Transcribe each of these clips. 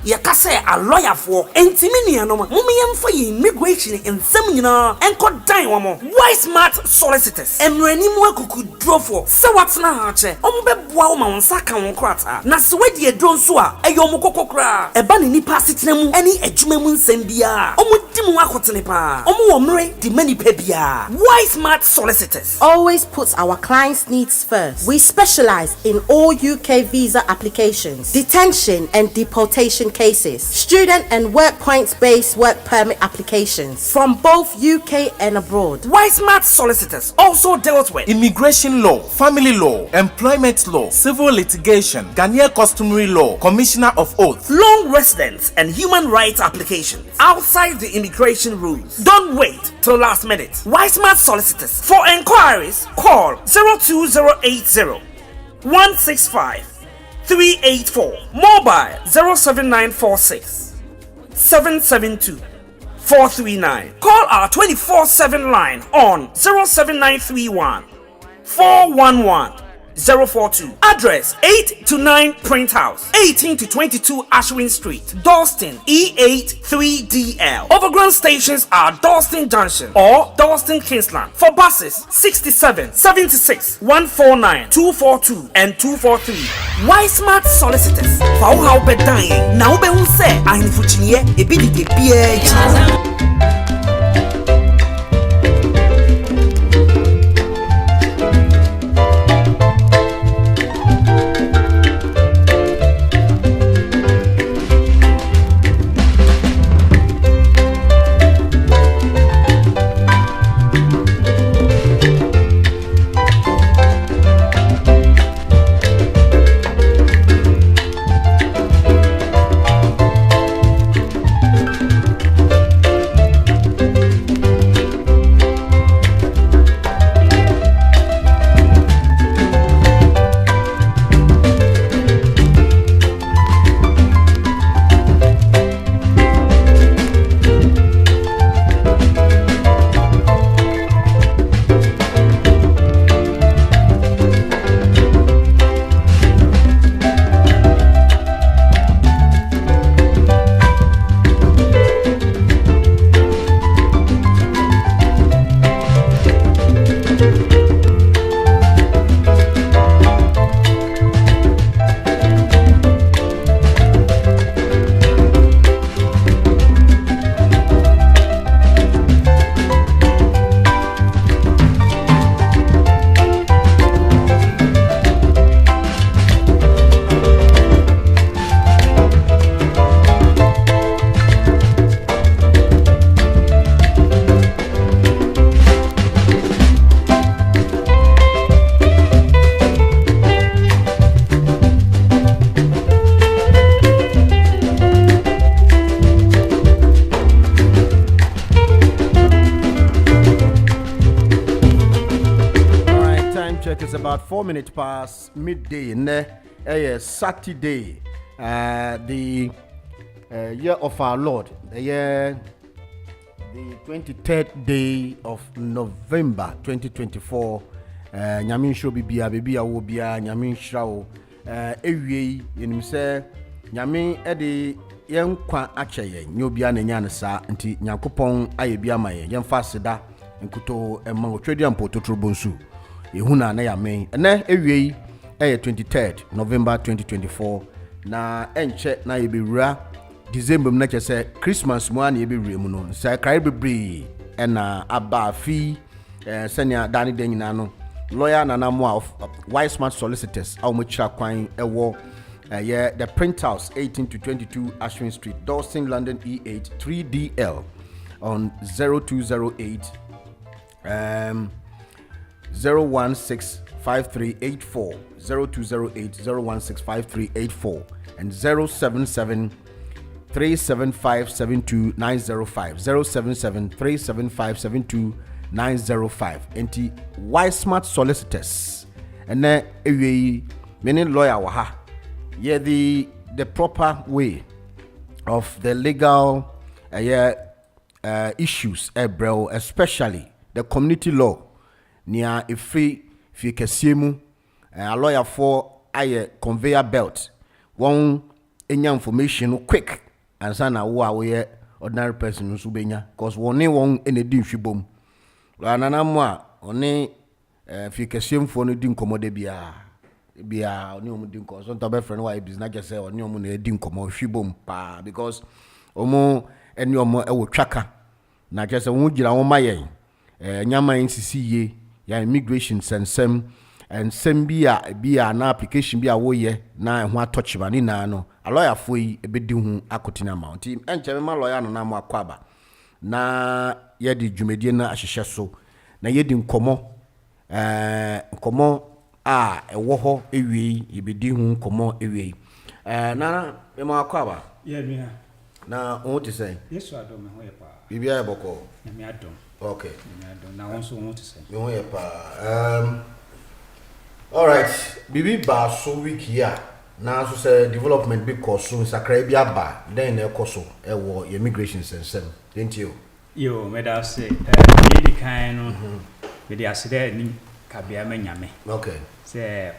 Yakase a lawyer for Entimini and Mumian for immigration and seminar and called Dynamo. Why smart solicitors and Renimo could draw for. So what's now, Ombe Bwama Saka on Krata. Naswedi a drone swa, a Yomoko kra, a banini passitemu, any a Jumemun Sembia, Omudimu Akotelepa, Omuomre, the many pebia. Why smart solicitors always puts our clients' needs first. We specialize in all UK visa applications, detention and deportation cases, student and work points-based work permit applications from both UK and abroad. Why smart solicitors also dealt with immigration law, family law, employment law, civil litigation, Ghanaian customary law, commissioner of oath, long residence and human rights applications outside the immigration rules. Don't wait till last minute. Why smart solicitors? For enquiries, call 02080 165 384, mobile 07946 772 439. Call our 24/7 line on 07931 411 042. Address 8 to 9 Print House, 18 to 22 Ashwin Street, Dalston, E8 3DL. Overground stations are Dalston Junction or Dalston Kingsland. For buses, 67, 76, 149, 242 and 243. Why smart solicitors? For how be dying. Now be unse. I need fuchiniye ebidi de PH. It's about 4 minutes past midday. Saturday, the year of our Lord, the 23rd day of November 2024. Nyamin show bibia bibia wo bia nyamin hrawo ewie yenim se nyamin ede yen kwa akyeye nyobia na nya ne sa nti nyakopon aye bia maye yen fa seda nkuto emma otwedi ampo totrobonsu ehuna na yamen na ewie 23rd November 2024 na enche na yebewura December na chese Christmas mo na yebewura mu no sa krai bebre na aba fi senia dani den nyina no lawyer Nana Moa of Wise Smart Solicitors Aumachira Kwan Ewo the Print House 18 to 22 Ashwin Street, Dalston, London E8 3DL on 0208 0165384 0208 0165384 and 077 375 077 375 905 enti Wise Smart Solicitors and then many lawyer waha the proper way of the legal issues bro, especially the community law near a free fikasiemu a lawyer for a conveyor belt one enya information no quick ansa na wo a wo ye ordinary person nso benya because woni won enedi nhwibom anana mo a oni fi kesiemfo no di nkomoda bia oni omu di nkomo so nto be friend why business just say oni omu na di nkomo hwibom pa because omu eni omu e wo twaka na just say won gira won mayen nyama nsisi ye ya immigration sensem and sembia na application bia wo ye na ho atochiba ni na no a lawyer foi ebedi hu akotina amount enche me ma lawyer no na mo akwaba na ye di dwumedie na ahyehye so na ye di nkomo nkomo a ewo ho ewie ebedi hu nkomo ewie na me ma akwaba ye mi ha na o ti say yesu adom me ho ye pa bibia e boko na me adom okay me adom na won so won ti say me ho ye pa all right bibi ba so week here na so say development be course so sakra bia ba then na ekoso e wo immigration sensem didn't you yo me da say the kind no me dey asede ni kabia manyame okay say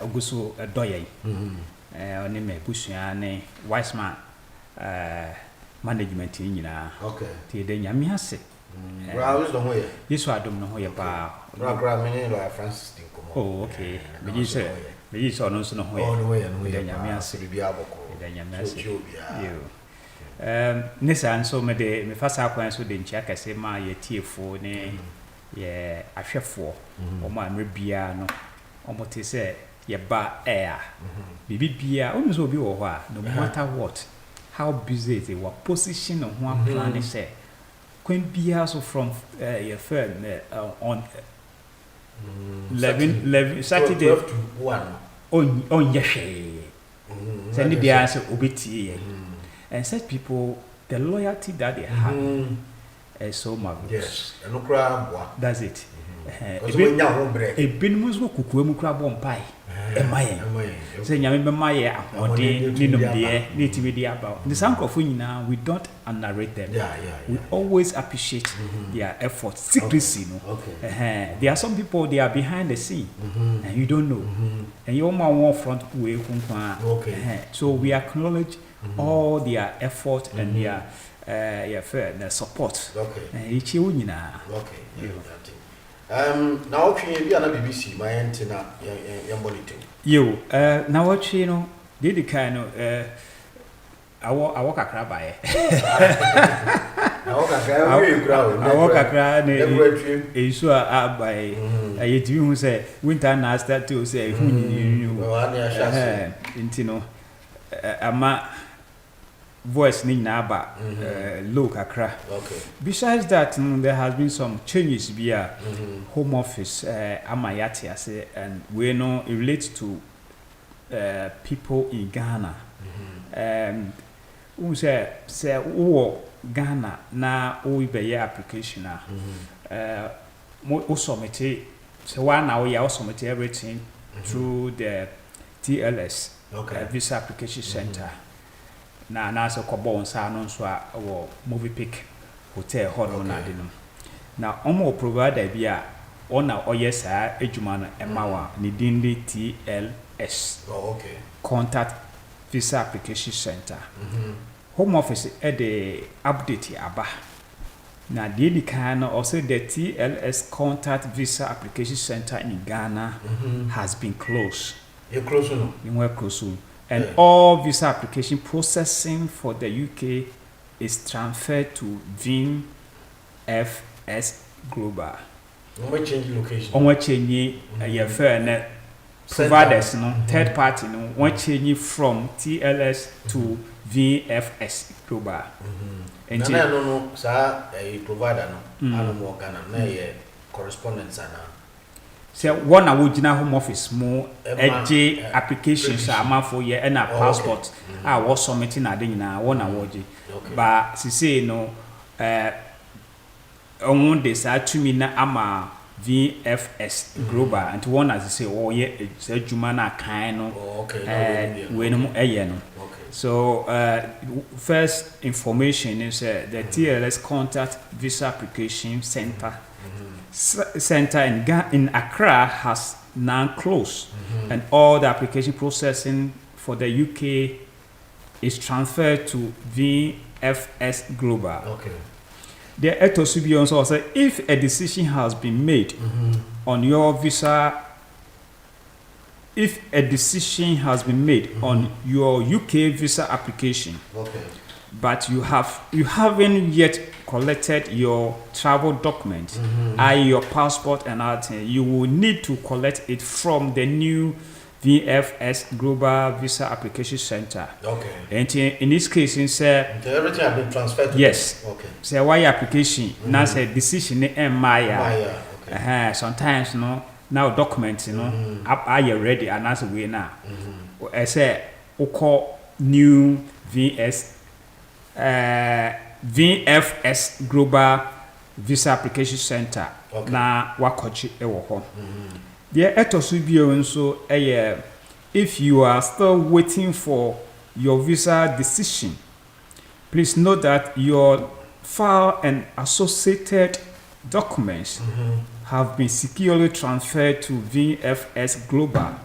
oguso doye oni me busua ne wise man management nyina okay ti de nyame ase Browse no hoye yesu adom no hoye pa program ni lo Francis Dinkomo oh okay me say no so no hoye oh no hoye de nyame ase bibia boko de nyame ase yo nisa nso me de me fasa akwan so de nchia kase ma ye tiefo ne ye ahwefo o ma mrebia no o mote se ye ba air bibia o nso obi wo ho a no matter what how busy they were position on one plan say when bia so from your friend on 11 Saturday 12 to 1 on yehwe send bia so obetie and such people the loyalty that they have is so marvelous. Yes, and no that's it. Ebinum so kukuwa mu kra bom pai emaye say nyame be maye ahode ninum de ne tibidi about the sankrofo nyina we don't underrate them. We always appreciate their effort secrecy no there are some people they are behind the scene and you don't know and you one front way kunkwa so we acknowledge all their effort and their support echi nyina na otwe bia na BBC my antenna ya monitor yo na watwe no dey kind no awo kakra bae awo kakra ne esu abae ayetimi hu say winter na start to say hu nyinyi nti no ama voice ni na ba low kakra besides that there has been some changes via home office amayati ase and we know it relates to people in Ghana who say Ghana na we be application mo submit so one now we submit everything through the TLS visa application center na so kobo nsa no nso a wo movie pick hotel hall na de no na omo provider bia ona oyesa adwuma no emawa ni dindi TLS contact visa application center home office the update aba na the kind also the TLS contact visa application center in Ghana has been closed. You close no? You were close. And all visa application processing for the UK is transferred to VFS Global. We change location. On what change your fair providers no third party no what change from TLS to VFS Global. And I don't know sir a provider no anu Ghana na ye correspondence ana. Say one original home office more AJ applications are for year and a passport I was submitting na de nyina one award but say no on this atumi na ama VFS Global and one as say oh yeah say juma na kan no we no no so first information is the TLS contact visa application center in Accra has now closed and all the application processing for the UK is transferred to VFS Global. Okay. The Etosubi also say if a decision has been made on your visa, if a decision has been made on your UK visa application, Okay. but you haven't yet collected your travel document, i.e. your passport and other things, you will need to collect it from the new VFS Global Visa Application Center. Okay. And in this case, So everything has been transferred to yes. them. Okay. Say why application now say decision and Maya. Okay. Sometimes now documents up are you ready and as we now. I say call new VFS Global Visa Application Center. Okay. Na wakochi ewo ho. The etosubio nso if you are still waiting for your visa decision, please note that your file and associated documents have been securely transferred to VFS Global.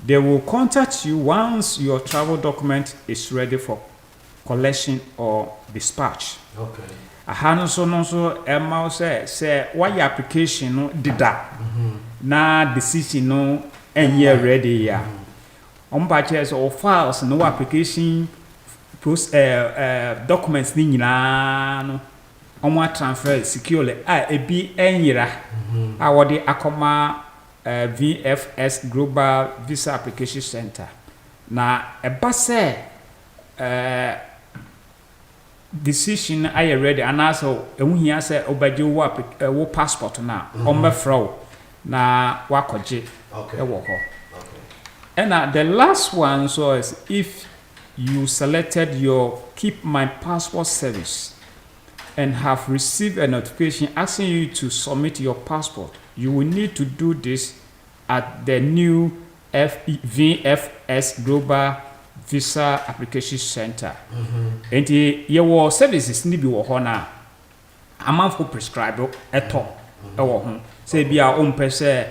They will contact you once your travel document is ready for collection or dispatch. Okay. Ahano so no so emma say why application no dida na decision no enye ready ya. Ombache so files no application post documents ni nyina no omo transfer securely ebi enyira awode akoma VFS Global Visa Application Center na eba say decision I ready and also ehia say obadi wo passport na ombefro na wakoje ewo ho. And the last one so is if you selected your Keep My Passport service and have received a notification asking you to submit your passport, you will need to do this at the new VFS Global Visa Application Center. And your services need to be na amanfo prescribe eto ewo ho say bia o mpese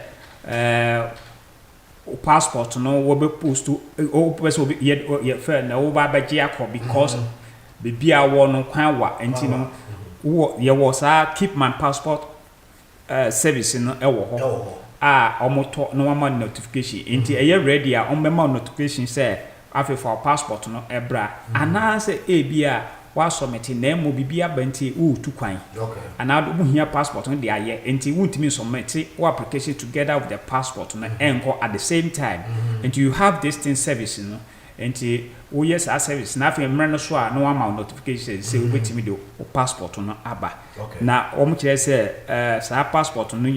passport no wo be post o pese obi ye fair na wo ba baje akọ because bibia wo no kwan wa enti no wo ye wo sa Keep My Passport service no ewo ho omoto no ma notification enti eye ready a on mema notification say afi for passport no ebra ana say bia wa submit na mo bibia banti wo tu kwan ana do hia passport no de aye enti wuntimi submit wo application together with the passport no enko at the same time and you have this thing service no enti wo yes a service na afi mre no so a no ma notification say wo betimi do passport no aba na o mo kire say sa passport no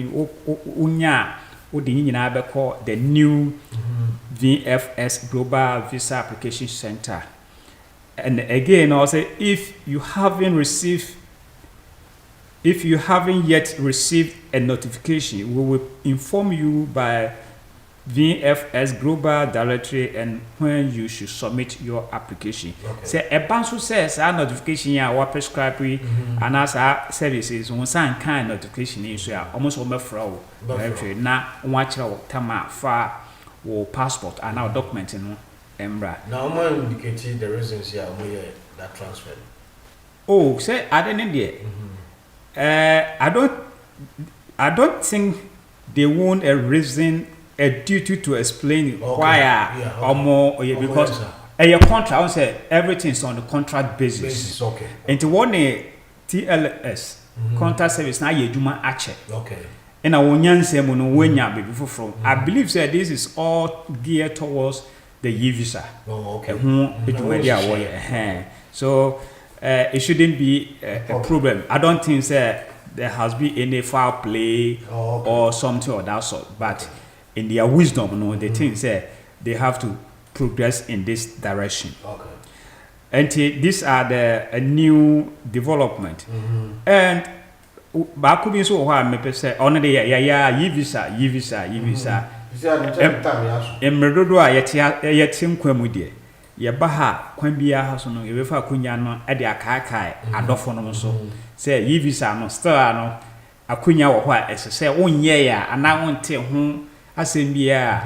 unya wo de nyina be call the new VFS Global Visa Application Center. And again, also if you haven't yet received a notification, we will inform you by VFS Global directory and when you should submit your application. Say a bank says our notification ya what prescribe and as our services on some kind notification is almost overflow directory na watch our tama far or passport and our document in Embra. Now, I'm going to indicate the reasons here that transfer. Oh, say I didn't there. I don't think they want a reason, a duty to explain why or more because a contract say everything's on the contract basis. Okay. And to one TLS contract service now you do my ache. Okay. And I won't say before from. I believe that this is all geared towards the visa. Oh, okay. So it shouldn't be a problem. I don't think there has been any foul play or something of that sort. But in their wisdom, they think they have to progress in this direction. Okay. And these are the new development. And back to so why me say on the visa. Emredodo a yetim kwamu de ye ba ha kwan bia ha so no ye befa akunya no e de akaakai adofo no so say yi visa no still no akunya wo ho a ese wonye ya ana wonte ho asem bia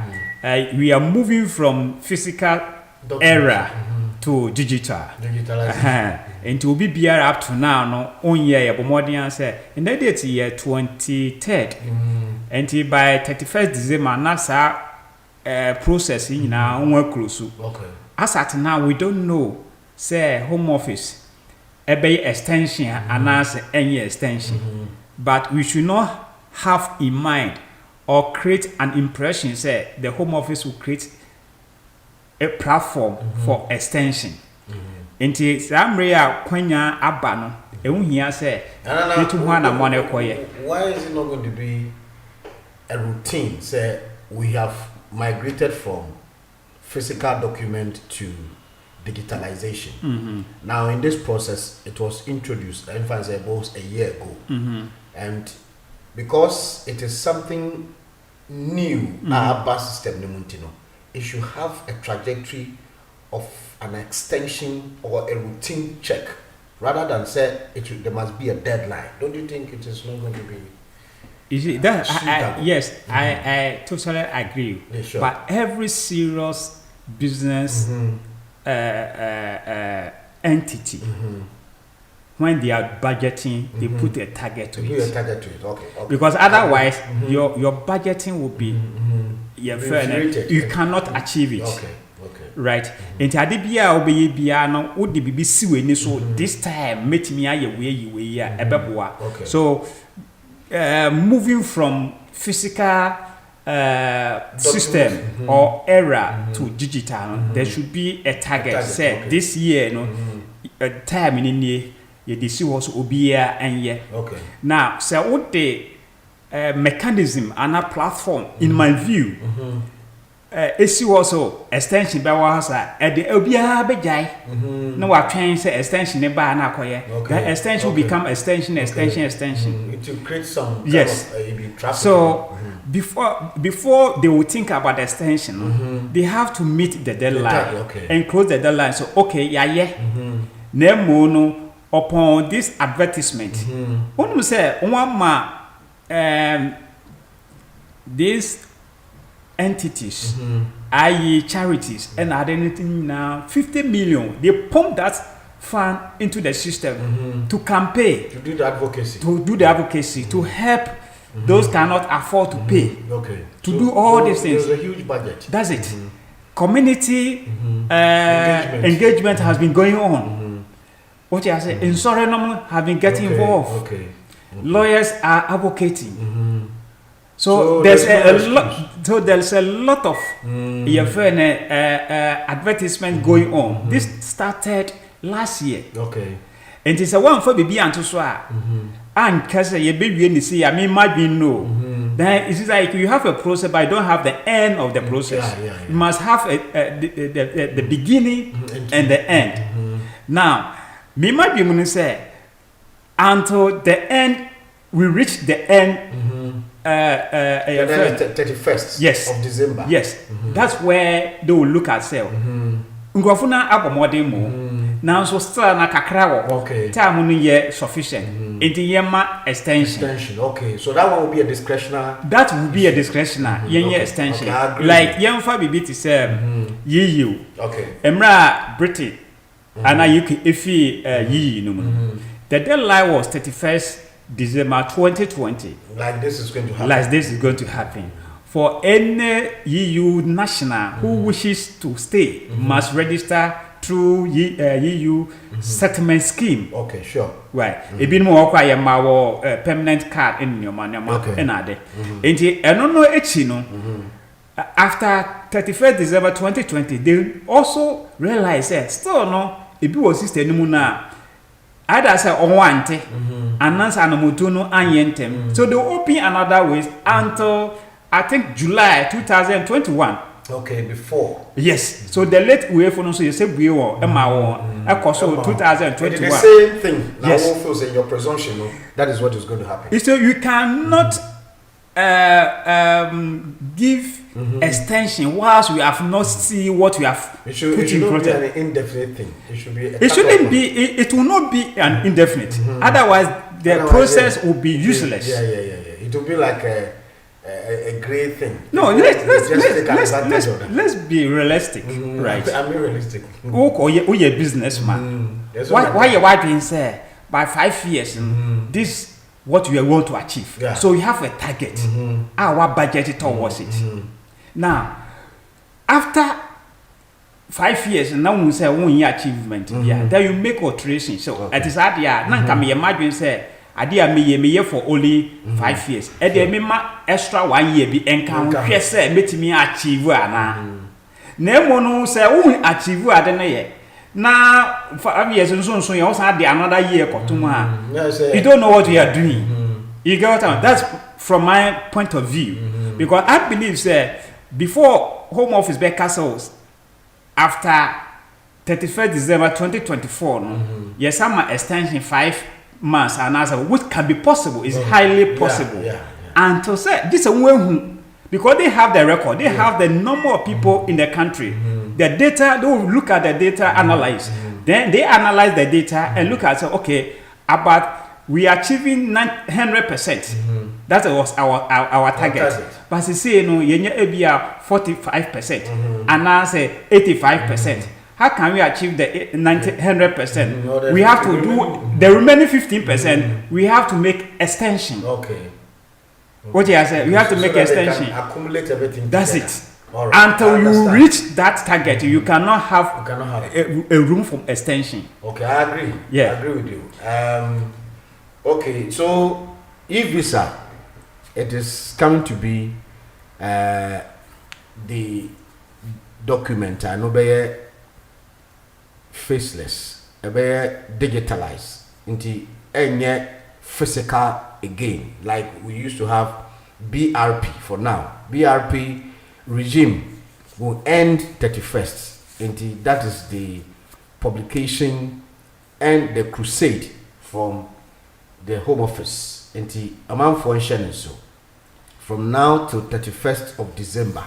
we are moving from physical era to digital. Digitalization. And to be beer up to now, no, on year, but more than say, in the date year 23rd, and by 31st December, NASA processing now work close. Okay. As at now, we don't know, say, Home Office, a bay extension, and as any extension, but we should not have in mind or create an impression, say, the Home Office will create a platform for extension. Nti samrea kwanya aba no ehu hia se yetu ho na mo na ekoye. Why is it not going to be a routine? Say we have migrated from physical document to digitalization. Now in this process it was introduced about a year ago. And because it is something new, our bus system it should have a trajectory of an extension or a routine check rather than say there must be a deadline. Don't you think it is not going to be? Is it that? Yes, I totally agree. Yeah, sure. But every serious business entity, when they are budgeting, they put a target to it. Okay. Because otherwise, your budgeting will be you cannot achieve it. Okay. Right. Enti ade bia obeye bia no wo de bibi siwe ni so this time metimi aye we ya ebeboa. So moving from physical system or era to digital, there should be a target. Say this year no time in ye disi was obia enye. Okay. Now, so what the mechanism and a platform in my view esi also extension be wa sa e de obia be jai na wa twen say extension ne ba na akoye that extension will become extension it will create some yes traffic. So before they will think about extension they have to meet the deadline and close the deadline. So na mo no upon this advertisement onu say one ma these entities, i.e. charities, and anything now 50 million. They pump that fund into the system to campaign, to do the advocacy, to help those cannot afford to pay, to do all these things. There's a huge budget. That's it. Community engagement has been going on. What you say, insurance have been getting involved. Lawyers are advocating. So there's a lot. So there's a lot of advertisement going on. This started last year. And it's a one for baby and to swear. And because you baby and see, I mean, might be no. Then it's like you have a process, but you don't have the end of the process. You must have the beginning and the end. Now, me might be going to say until the end, we reach the end. 31st of December. Yes, that's where they will look at sale. Ngofuna abomode mo. Now so still na kakra wo. Time no ye sufficient. Enti yema extension. So that one will be a discretionary. That will be a discretionary. Yenye extension. Like yemfa bibi ti say EU. Emra Britain. And UK ifi EU no. The deadline was 31st December 2020. Like this is going to happen. For any EU national who wishes to stay must register through EU settlement scheme. Right. Ebi no akwa ma wo permanent card in your man enade. Enti eno no echi no. After 31st December 2020, they also realized that still no ebi wo system mu na either say onwante announce anomoto no anyentem. So they open another ways until I think July 2021. Before. Yes. So the late way for no so you say we won so 2021. It's the same thing. Now yes. Feels in your presumption, that is what is going to happen. So you cannot give extension whilst we have not seen what we have it should not be an indefinite thing. It should be it will not be an indefinite. Otherwise the process will be useless. It will be like a great thing. No, let's be realistic, right? I'm realistic. You're a businessman. Why you doing say by 5 years this what you want to achieve? Yeah. So you have a target. Our budget towards it. Now, after 5 years, now we say 1 year achievement. Yeah, then you make alterations. So at this idea, now can imagine say. Idea me for only 5 years. And then me extra 1 year be encounter say me achieve ana. Nemo no say who achieve adena ye. Na 5 years so you also add another year kotuma. You don't know what you are doing. You get what I mean? That's from my point of view. Because I believe say before Home Office be castles after 31st December 2024 yes some extension 5 months and answer which can be possible is highly possible. And to say this is one because they have the record, they have the number of people in the country. The data, they will look at the data, analyze. Then they analyze the data and look at say, okay, about we are achieving 100%. That was our target. But you see, you know, you be 45%, and now say 85%. How can we achieve the 100%? We have to do the remaining 15%. We have to make extension. Okay. What you say? We have to make extension. Accumulate everything. That's together. it. Right. Until you reach that target, you cannot have a room for extension. Okay, I agree. Yeah, I agree with you. Okay, so e-visa, it is coming to be the document. I know by faceless, digitalized into any physical again, like we used to have BRP for now. BRP regime will end 31st. Into that is the publication and the crusade from the Home Office. Into amount for so from now till 31st of December,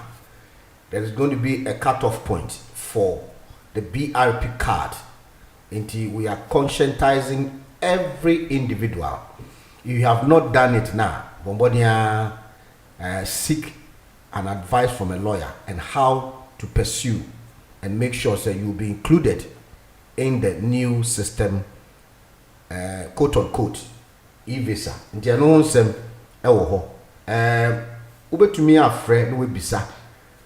there is going to be a cutoff point for the BRP card. Until we are conscientizing every individual. You have not done it now. Bombonia seek an advice from a lawyer and how to pursue and make sure that you will be included in the new system, quote unquote, e-visa. Until no sem ewo ubetumi afre no bisa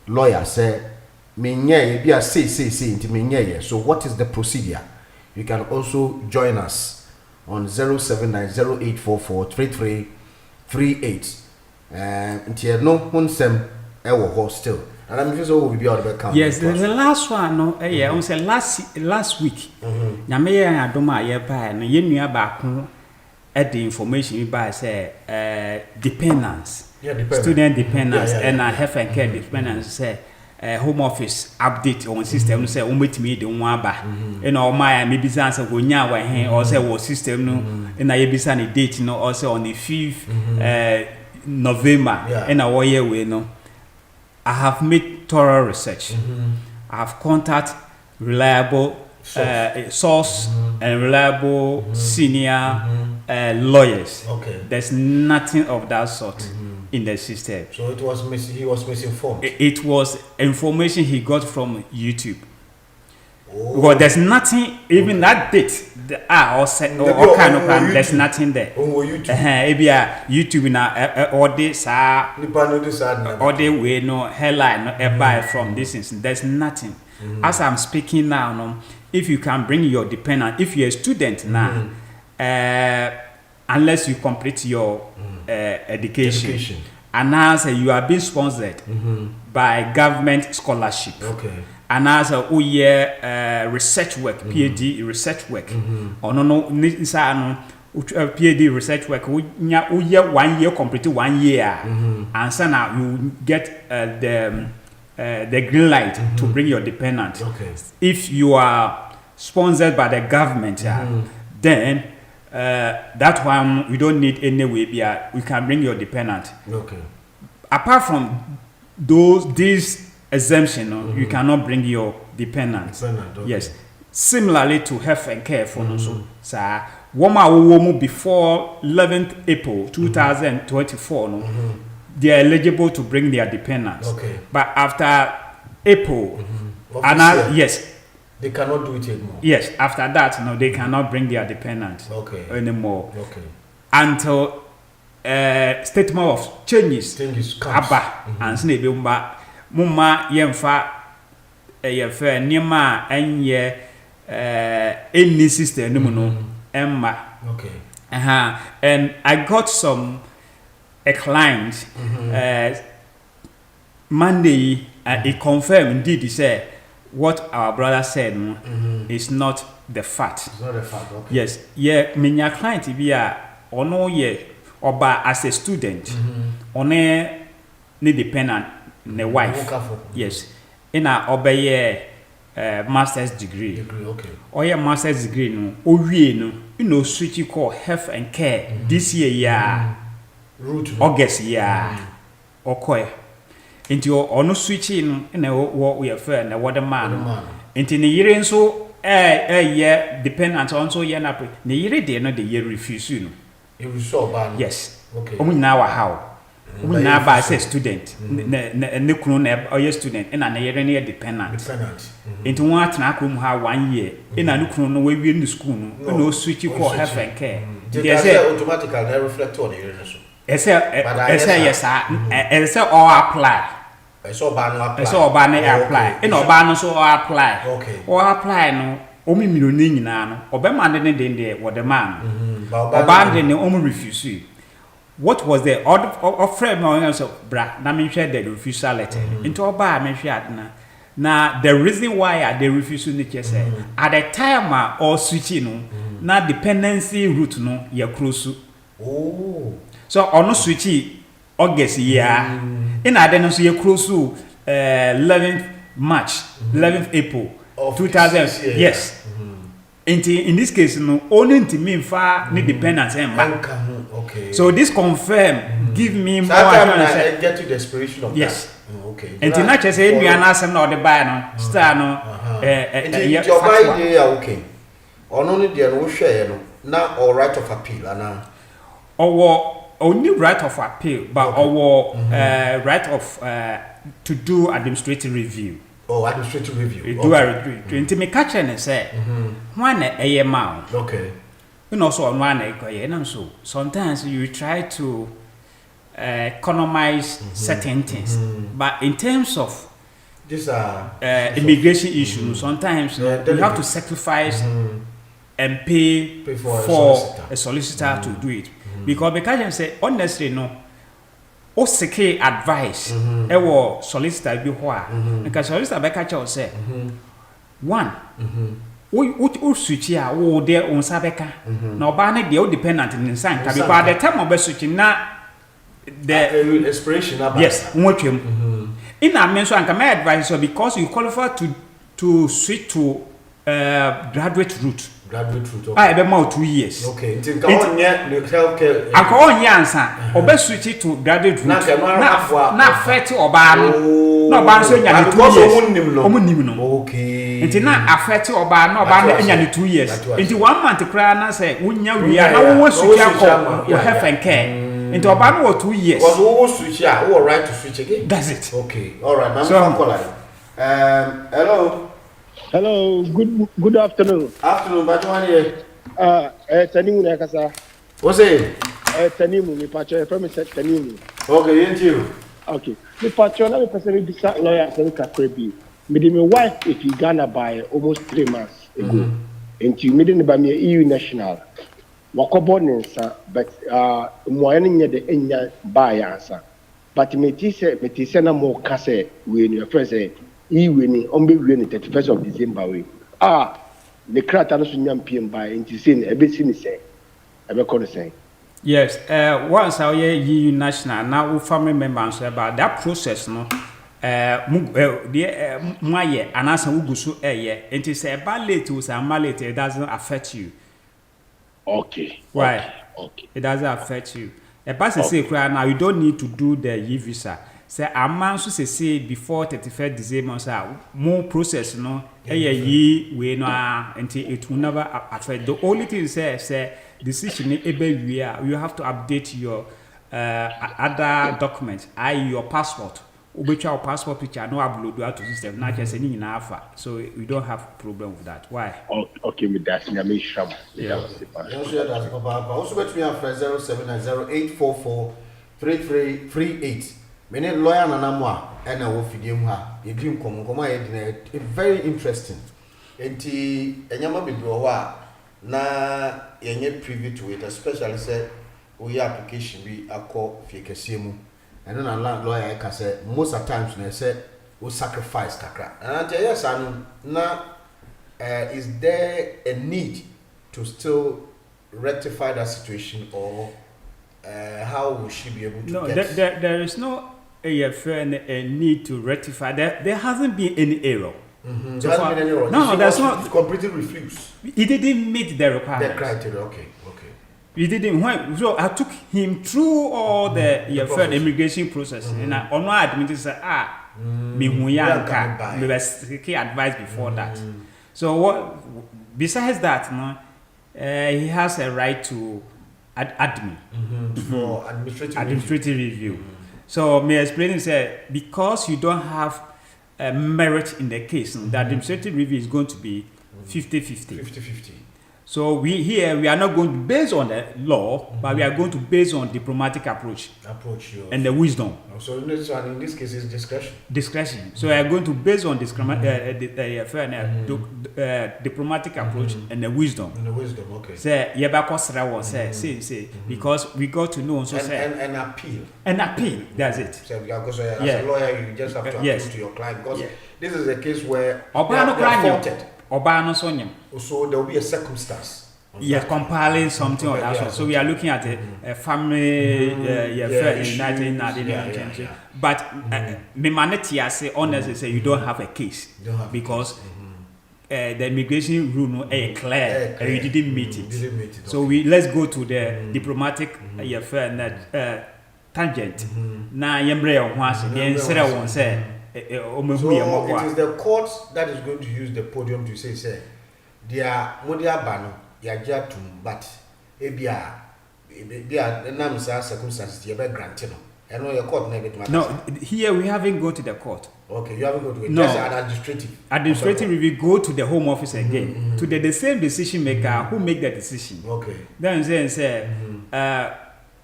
lawyer say menye bi a say into menye. So what is the procedure? You can also join us on 07908443338. Until no one sem ewo still. And I'm just will be out of yes, the last one no on say last week. Nyame ye adoma ye ba no ye nua ba ko the information we buy say dependence. Student dependence and health and care dependence say Home Office update on system say umetimi de won aba and all my maybe say go nya wa hen or say wo system no na ye bisa ni date no or say on the 5th November and our year we no. I have made thorough research. I have contacted reliable source and reliable senior lawyers. Okay. There's nothing of that sort in the system. So it was he was misinformed. It was information he got from YouTube. Because there's nothing, even that date, all set, all kind of plan, there's nothing there. YouTube na all this all the way no headline no buy from this instance. There's nothing. As I'm speaking now, no, if you can bring your dependent, if you're a student now, unless you complete your education. And as you are being sponsored by government scholarship. Okay. And as a research work, PhD research work. Or no PhD research work. We 1 year complete 1 year, and so now you get the green light to bring your dependent. Okay. If you are sponsored by the government, then that one we don't need any way. We can bring your dependent. Okay. Apart from these exemption, you cannot bring your dependent. Okay. Yes. Similarly to health and care for also. So, before 11th April 2024, they are eligible to bring their dependents. Okay. But after April, yes. They cannot do it anymore. Yes, after that, no, they cannot bring their dependents anymore. Okay. Until statement of changes comes. And snake mumma yemfa yefa nima enye any sister no emma. Okay. And I got a client Monday he confirmed indeed he said what our brother said is not the fact. It's not the fact, okay. Yes, yeah, my client be ono ye oba as a student one ne dependent ne wife. Yes. In a obey master's degree. Okay. Or your master's degree no owie no you know switch called health and care this year August year okoye into ono switching na what we affair na what the man into ne yire nso yeah dependent on so yeah na ne yire de no the year refuse you know yes okay omu na wa how omu na ba as a student ne kunu na oye student na ne yire ne dependent into one atena akrom ha 1 year na ne kunu no we wie in school no switch call health and care there's automatically they reflect on the year so yes all apply. It's all ban apply. In Obano so apply. Okay. Or apply no. Omi millionaire na no. Obama didn't dey what the man. Obama didn't only refuse you. What was the offer me so bra na me share the refusal letter. Into Oba me share na the reason why they refuse you say at the time or switching no na dependency route no ya close. Oh. So ono switchi August year in adeno so ye close 11th March 11th April 2000 yes in this case no only to me fa ni dependence okay so this confirm give me more assurance get to the desperation of yes that. Okay and to not say we na asem na o de buy no star no your buy dey okay ono ni dey no hwe no na all right of appeal ana only right of appeal, but right of to do administrative review. Oh, administrative review. Do a review. Into me catch and say, one a mount. Okay. You know, so on one and so sometimes you try to economize certain things, but in terms of this immigration issues, sometimes you have to sacrifice and pay for a solicitor to do it. Because them say honestly no o seek advice e wo solicitor bi ho a because solicitor be catch you say one o switch a wo de on sabeka na oba na de o dependent in san ka because at the time of switch na the expiration about yes nwotwem in a mention and my advice so because you qualify to switch to graduate route. I be more 2 years. Okay. Until healthcare. Anko onye ansa. Obe switch to graduate route. Na affect oba no. Na oba so nya 2 years. Omunim no. Okay. Until na affect oba no oba no nya 2 years. Until 1 month kra na say wunya wia na wo switch akọ your health and care. Until oba no 2 years. Because wo switch ah, wo right to switch again. That's it. Okay. All right. Hello. Hello, good afternoon. Afternoon, but one here. Tanimu na kasa. What's it? Tanimu, me pacho, from Tanimu. Okay, ain't you? Okay. Me pacho na me person be sa lawyer say ka krebi. Me dey my wife if you Ghana by almost 3 months ago. And you me dey by me EU national. Wakobo nsa, but mo ene nye de enya buy answer. But me ti say na mo ka say we your friend say iwe ni ombe we ni 31st of December we the crata no so nyam pm by nti say na ebe si ni say ebe ko no say yes once our EU national now family members about that process no muaye anasa ugusu nti say ba late we say late it doesn't affect you okay right okay it doesn't affect you a person say now you don't need to do the e-visa. Say a man so say before 31st December say more process no ye we no until it will never affect. The only thing say decision ebe we you have to update your other documents, your passport. Which our passport picture no upload out to system. Not just any in alpha, so we don't have problem with that. Why? Okay, with that, Nyame Shram. Yeah. Also, bet me after 0708443338. Many lawyer Nanamwa and I will feed him her. You dream come very interesting. Enti enyama bibrowa na yenye privy to it, especially say we application be akọ fiekesiemu. And then a lawyer can say most of times they say we sacrifice kakra. And I tell yes, now is there a need to still rectify that situation, or how will she be able to get? There is no a need to rectify. There hasn't been any error. Mm-hmm. There hasn't been any error. No, there's not. Completely refused. He didn't meet the requirements. The criteria, okay. He didn't. So I took him through all the immigration process, and I on my admitted say me huyanka, me was seeking advice before that. So what? Besides that, no, he has a right to admin for administrative review. So me explaining say because you don't have merit in the case, the administrative review is going to be 50-50. 50-50. So we are not going to base on the law, but we are going to base on diplomatic approach and the wisdom. So in this case, it's discretion. Discretion. So we are going to base on diplomatic approach and the wisdom. And the wisdom, okay. Say say because we got to know. So and appeal. An appeal. That's it. So because as a lawyer, you just have to appeal to your client because this is a case where they are faulted. So there will be a circumstance. Yes, compiling something or that. So we are looking at a family, but me say honestly say you don't have a case because the immigration rule no clear and you didn't meet it. So let's go to the diplomatic tangent. Na yembre on was one say. So it is the court that is going to use the podium to say, they are Modia Bano, Yajatum, but Ebia, circumstances, you have granted. I know your court never. No, here we haven't gone to the court. Okay, you haven't gone to it. No, just an administrative. Administrative review go to the Home Office again to the same decision maker who make the decision. Okay. Then say,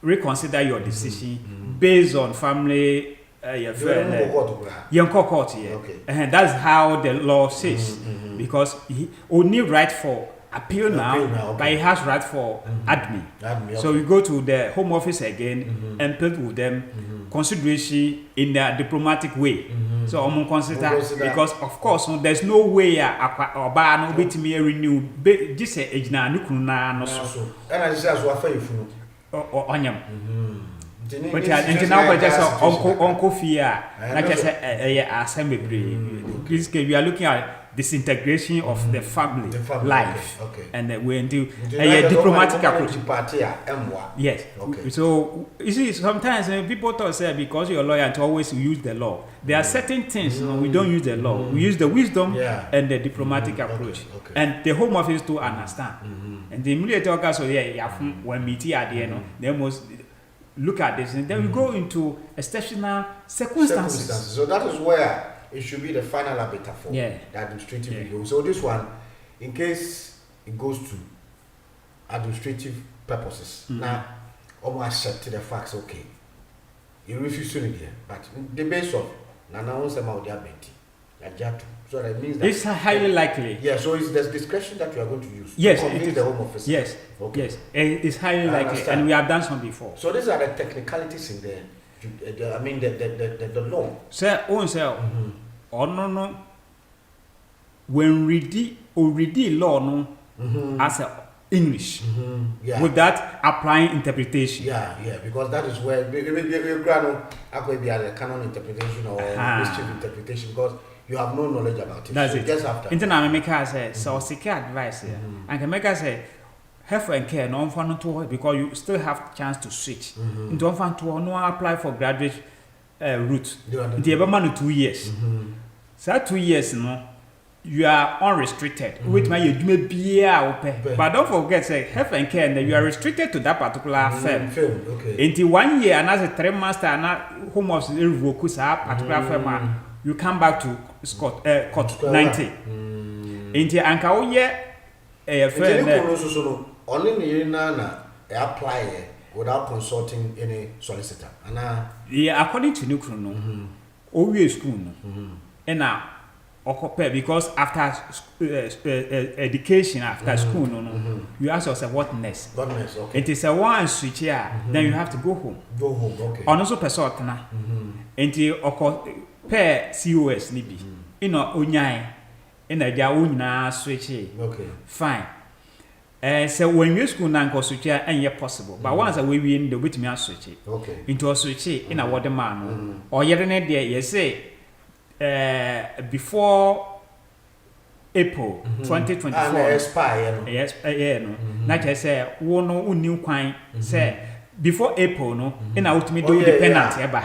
reconsider your decision based on family. Young court here. Okay. And that's how the law says. Because he only right for appeal now, but he has right for admin. So we go to the Home Office again and plead with them consideration in a diplomatic way. So I'm consider because of course there's no way or no bit me renew this age now no so. And I just what you or onion. But now just uncle fear like I said assembly. We are looking at disintegration of the family life and we do a diplomatic approach. Yes. Okay. So you see sometimes people talk say because you're a lawyer to always use the law. There are certain things we don't use the law. We use the wisdom and the diplomatic approach. And the Home Office to understand. And the immediate also when meet at the end they must look at this and then we go into exceptional circumstances. So that is where it should be the final arbiter for the administrative review. So this one, in case it goes to administrative purposes, now almost accept the facts. Okay, you refuse to it, but the base of so that means that it's highly likely. Yeah, so it's the discretion that you are going to use. Yes, to convince the Home Office. Yes, okay. Yes, it's highly likely, and we have done some before. So these are the technicalities in the law. Sir, no. When already law no as a English with that applying interpretation. Yeah, because that is where we be a canon interpretation or mischief interpretation because you have no knowledge about it. That's so it. Just after. Internal maker say so seek advice here, and can make us say health and care no fun to because you still have chance to switch. Into fun to no apply for graduate route. The man 2 years. So 2 years no. you are unrestricted. With my you but don't forget say health and care and you are restricted to that particular firm. Okay. Until 1 year and as a 3 months and home office revoke particular firm you come back to court 90. Until anka o ye only na apply without consulting any solicitor. Yeah, according to New Chrono, always school and now because after education after school you ask yourself what next. Okay. It is a one switch here, then you have to go home. Okay. On also person until pair COS nibi. You know unyai in a dia unyina switch. Okay. Fine. So when you school now switch here and yet possible. But once we win the with me switch okay. into a switch in a water man or yet there you say before April 2024 expire yes no na just say one no new kwan say before April no in ultimate do dependent eba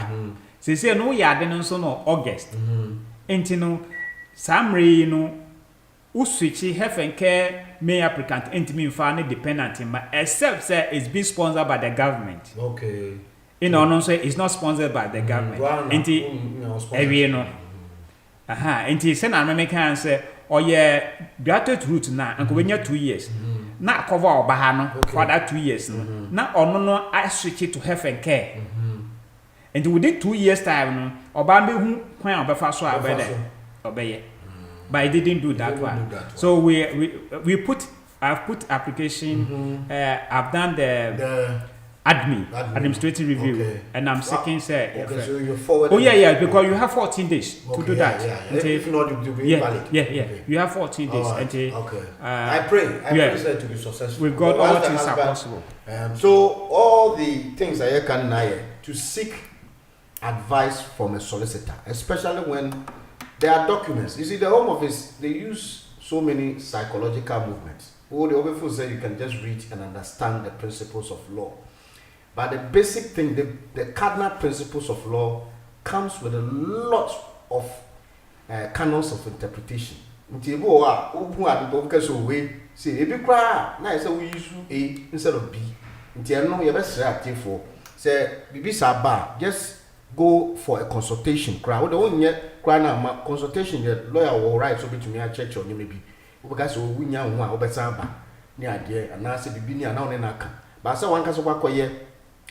say no ya de no so no August enti no samre no uswichi health care may applicant enti me fa no dependent except say it's being sponsored by the government. Okay. You know no say it's not sponsored by the government enti every no enti say na me can say oye graduate route na anko benya 2 years na cover oba ha no for that 2 years no na ono no I switch it to health and care and within 2 years time no oba be hu kwan obefa so abede obeye but I didn't do that one. So we put I've put application I've done the administrative review and I'm seeking say okay, so you forward because you have 14 days to do that. If not you'll be invalid. Okay. You have 14 days okay. I pray that to be successful. With God all things are possible. So all the things I can to seek advice from a solicitor, especially when there are documents. You see, the Home Office, they use so many psychological movements. Oh, the Home Office say you can just read and understand the principles of law. But the basic thing, the cardinal principles of law comes with a lot of canons of interpretation. Say, if you cry, now say we use A instead of B. Say, just go for a consultation. Consultation, the lawyer will write so to me a check or maybe because we know one over Samba near dear and I said, be near now and I can. But so one can so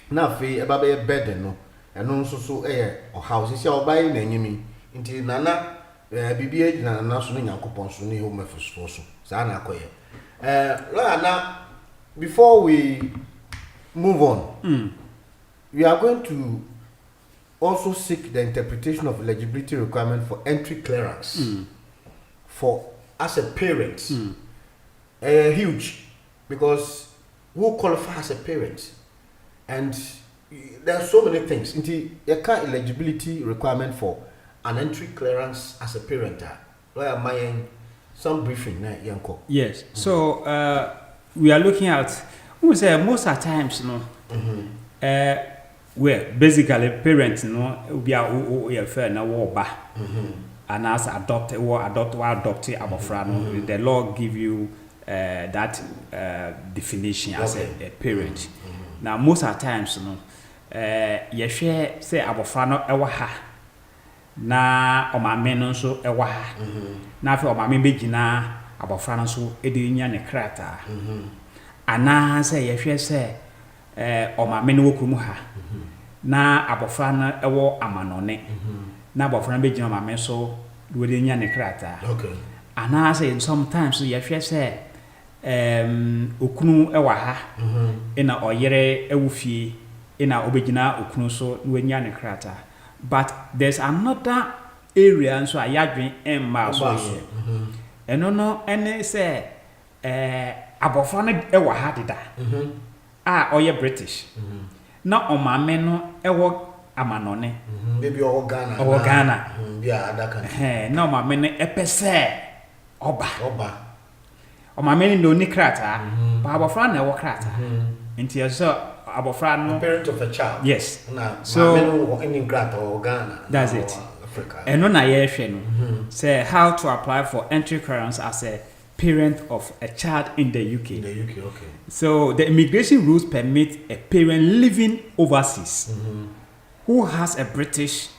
now fe about a bed no and also so air or houses shall buy in enemy until Nana BBH and national Yankopon so near home for so. Sana Koye. Now, before we move on, we are going to also seek the interpretation of eligibility requirement for entry clearance for as a parent. Huge, because who qualify as a parent? And there are so many things. Into a car eligibility requirement for an entry clearance as a parent. Lawyer Mayen, some briefing na yanko. Yes. So we are looking at we say most of the times, where basically parents, we are fair na ba and as adopted or adopted abofra. The law give you that definition as a parent. Now most of the times, you share say abofra no ewa ha na omame no so ewa ha na fe omame begina abofra no so edinya ne krata ana say you share say omame no wokumu ha na abofra no ewo amanone na abofra no begina omame so edinya ne krata ana say sometimes you share say okunu ewa ha ina oyere ewufie ina obegina okunu so wenya ne krata. But there's another area so ayadwen emma so eno no ene say abofra no ewa ha deda oye British na omame no ewo amanone maybe o Ghana bia adaka na omame no epese oba omame no ni krata ba abofra na ewo krata nti so abofra no parent of a child. Yes. So in England or Ghana. That's it. Africa. And no na yehwe no. Say how to apply for entry clearance as a parent of a child in the UK. In the UK, okay. So the immigration rules permit a parent living overseas who has a British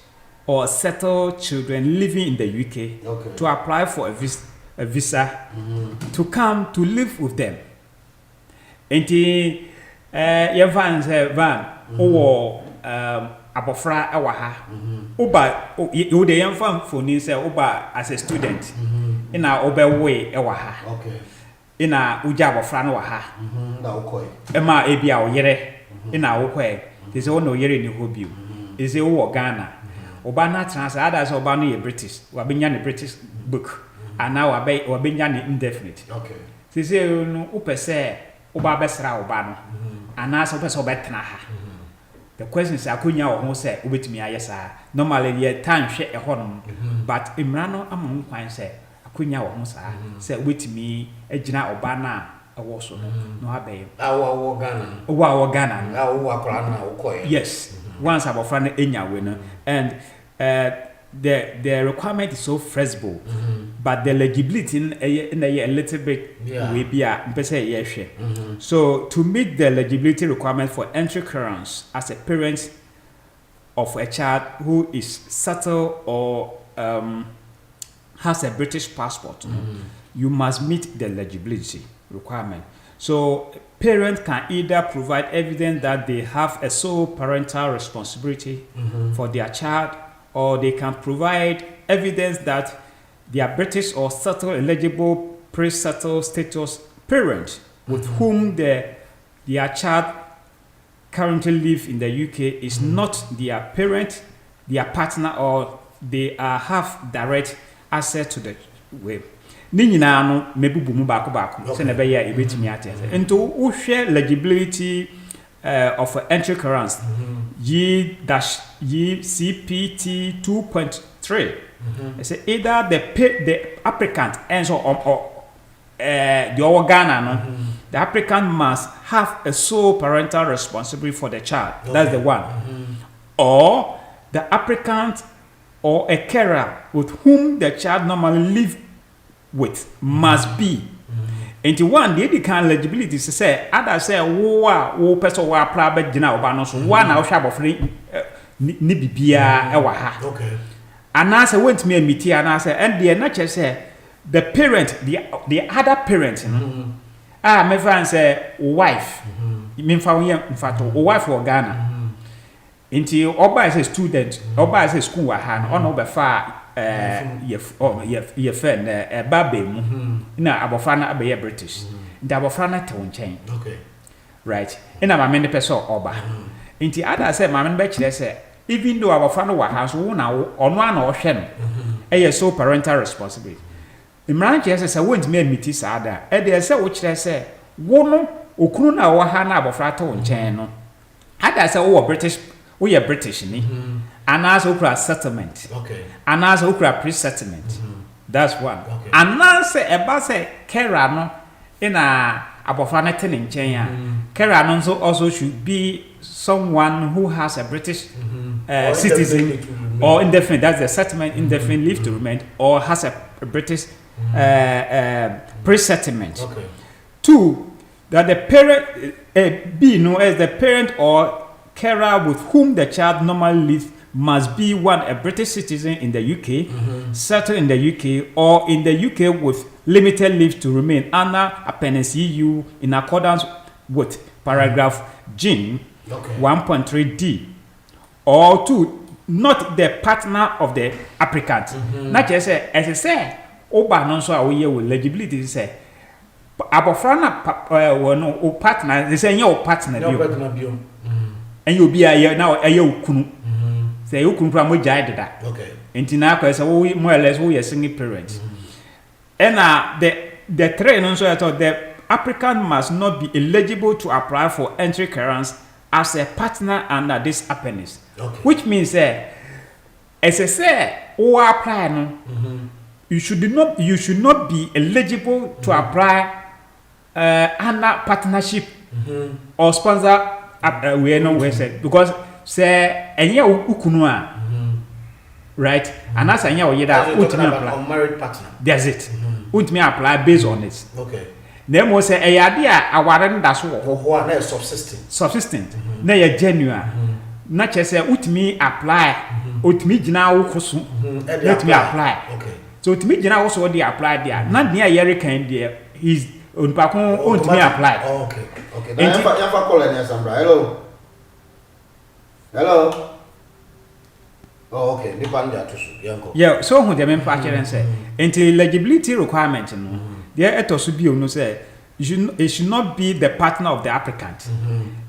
or settled children living in the UK to apply for a visa to come to live with them. Enti Van abofra ewa ha. Oba you dey fan for ni say oba as a student. Ina obewe ewa ha. Okay. Ina uja abofra no wa ha. Na ukoi. Ema ebia oyere ina ukoi. They say no yere ni hobby. They say wo Ghana. Oba na trans others oba no ye British. Wa benya ne British book. And now wa benya ne indefinite. Okay. They say no upese oba besra oba no. Anasa upese obetena ha. The question is akunya wo ho say obetumi ayesa. Normally ye time hwe e honom. But imra no amon kwan say akunya wo ho saa say obetumi agina oba na ewo so no abe. Awo Ghana. Owa Ghana. Awo akra na ukoi. Yes. Once abofra na enya we no and the requirement is so flexible but the eligibility in a little bit we be a so to meet the eligibility requirement for entry clearance as a parent of a child who is settled or has a British passport, you must meet the eligibility requirement. So parents can either provide evidence that they have a sole parental responsibility for their child, or they can provide evidence that they are British or settled eligible pre-settled status parent with whom their child currently live in the UK is not their parent, their partner, or they have direct access to the web. Ni nyina no mebubu mu baako se na be ya ebetimi atese into wo hwe legibility of entry clearance CPT 2.3 say either the applicant and so the Ghana no the applicant must have a sole parental responsibility for the child. That's the one. Or the applicant or a carer with whom the child normally live with must be. And one the can eligibility to say other say wo person wa apply be gina oba no so one na wo hwa abofre ni bibia e wa ha. Okay. And as I went to me meeting and I said and the nature say the parent the other parent my friend say wife me fa wo in fact wife for Ghana. Inti oba is a student oba is a school wa ha no no be fa your friend babe mu na abofra na abe British nda abofra na te wonchen. Okay. Right ina ma me ne person oba nti ada say ma me be kire say even though abofra no wa ha so wo na ono ana ohwe no so parental responsibility imran kire say wont me admit sa ada dey say wo kire say wo no okunu na wo ha na abofra te wonchen no ada say wo British we are British ni and as okra settlement. Okay. And as okra pre-settlement. That's one. Okay. And now say eba say kera no in a abofra na ten nchen kera no also should be someone who has a British citizen or indefinite, that's the settlement, indefinite leave to remain, or has a British pre-settlement. Okay. Two, that the parent be known as the parent or carer with whom the child normally lives must be one a British citizen in the UK, settled in the UK, or in the UK with limited leave to remain under Appendix EU in accordance with paragraph G 1.3d, or two, not the partner of the applicant. Not just say as I say, oba no so awoye with legibility say abofra na no o partner they say your partner bio. And you be a now a kunu. Say you kunu pra mo jai deda. Okay. Enti na kwa say we more or less we are single parents. And the train also I thought the applicant must not be eligible to apply for entry clearance as a partner under this appendix. Okay. Which means as I say who apply no you should not be eligible to apply under partnership or sponsor we know we said because say enye ukunu a right? And as I know, you that unmarried partner. That's it. Me apply based on it. Okay. Then we say a idea aware that's what Who are subsisting. Subsistent. Na ya genuine. Na che say me apply. Me gina wo koso. Let me apply. Okay. So me gina wo so dey apply there. Na dia yere kan there is onpa kon me apply. Oh, okay. Okay. Now you call any Sambra. Hello. Hello. Oh, okay. Yeah, so who the men factor say until eligibility requirement no. There etoso bi no say it should not be the partner of the applicant.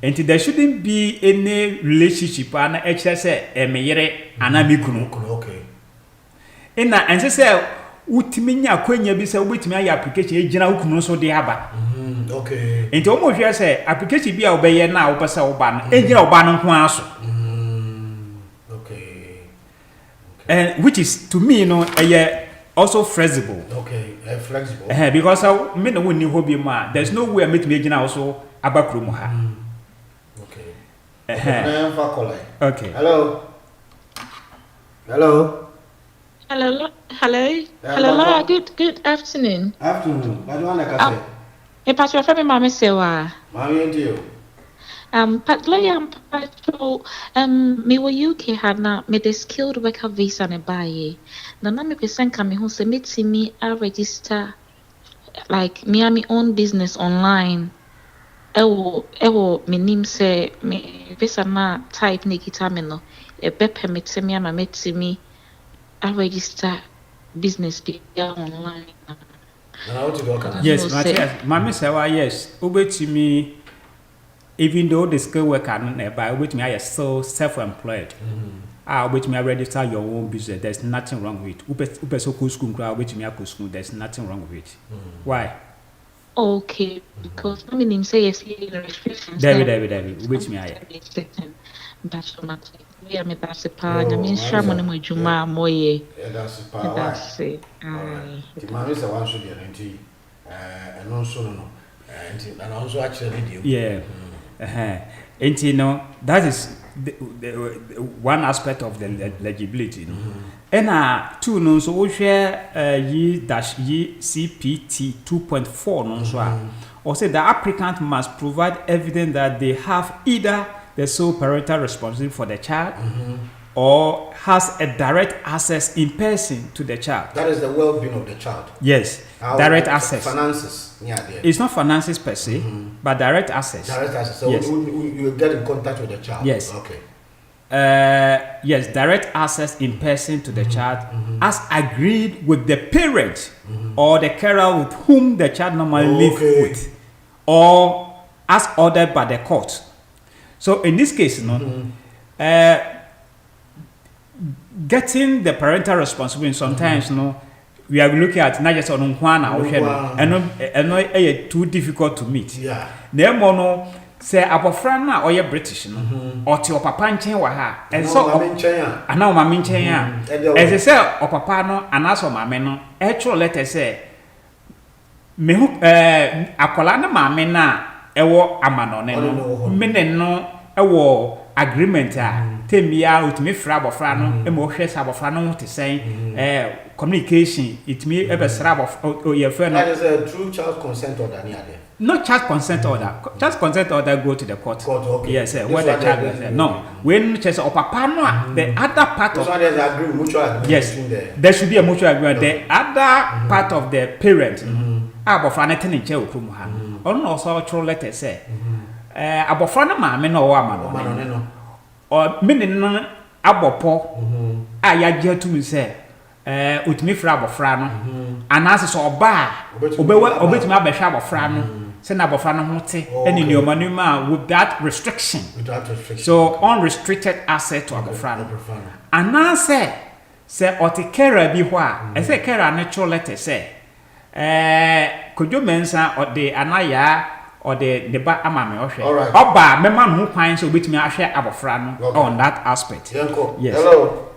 Until there shouldn't be any relationship and say emeyere anamikunu. Okay. And say utimi nya kwanya bi say ubetimi ayi application ejina ukunu so de aba. Okay. Enti omo hwe say application bi a obeye na obesa oba no ejina oba no ho aso. And which is to me, also flexible. Okay, flexible. Because me no woni hobby ma. There's no way I meet me also abakru ha. Okay. Okay. Hello. Hello. Hello. Hello. Good afternoon. Afternoon. What do you want to say? E pa chwa fe mama sewa. Mami ndio. But me were UK had na me the skilled worker visa ne buy. Na me person ka me ho se me I register like me my own business online. Ewo me nim say me visa na type ne kita me no e be permit me ama me I register business be online. Yes, Matthias, mama say yes. Obetimi even though the skill worker by which me I so self-employed, which me I register your own business, there's nothing wrong with it. Upe so school crowd which me I school, there's nothing wrong with it. Why? Okay, because I mean say yes, restrictions. David, which me I. That's what we are. Me that's a part. I mean, share money mo juma moye. That's a part. That's it. The man is the one should be an and also no, and also actually do. Yeah. And that is the one aspect of the legibility. And two no so we share ye CPT 2.4 no so or say the applicant must provide evidence that they have either the sole parental responsibility for the child or has a direct access in person to the child. That is the well-being of the child. Yes, direct access. Finances. Yeah, it's not finances per se, but direct access. Direct access. So yes. You get in contact with the child. Yes. Okay. Yes, direct access in person to the child as agreed with the parent or the carer with whom the child normally lives with, or as ordered by the court. So in this case, getting the parental responsibility sometimes, we are looking at not just on one and too difficult to meet. Yeah. No, say abofra na oye British or ti opapa nchen wa ha. And so ana o mama nchen ya. E say opapa no anaso mama no actual letter say me hu akola na mama na ewo amanone no me ne no ewo agreement a temia utimi fra abofra no e mo hwe sa abofra no te sen communication it me e be sra abof your friend. That is a true child consent order near there. No child consent order. Child consent order go to the court. Okay. Yes, where the child is. No, when chess or papa no, the other part of mutual agreement. Yes, there should be a mutual agreement. The other part of the parent, abofra ten in chair ukrumu ha. On also true letter say, abofra na maame no wa ama no. Or meaning no abopo. Ayaje to me say. Utimi fra abofra no anase so oba obetimi abehwe abofra no se na abofra no hote eni ne omanuma with that restriction. So unrestricted access to abofra no anase se otikera bi ho a ese kera natural letter say kojo mensa ode anaya ode neba amame ohwe oba mema no kwan so obetimi ahwe abofra no on that aspect. Yes. Hello.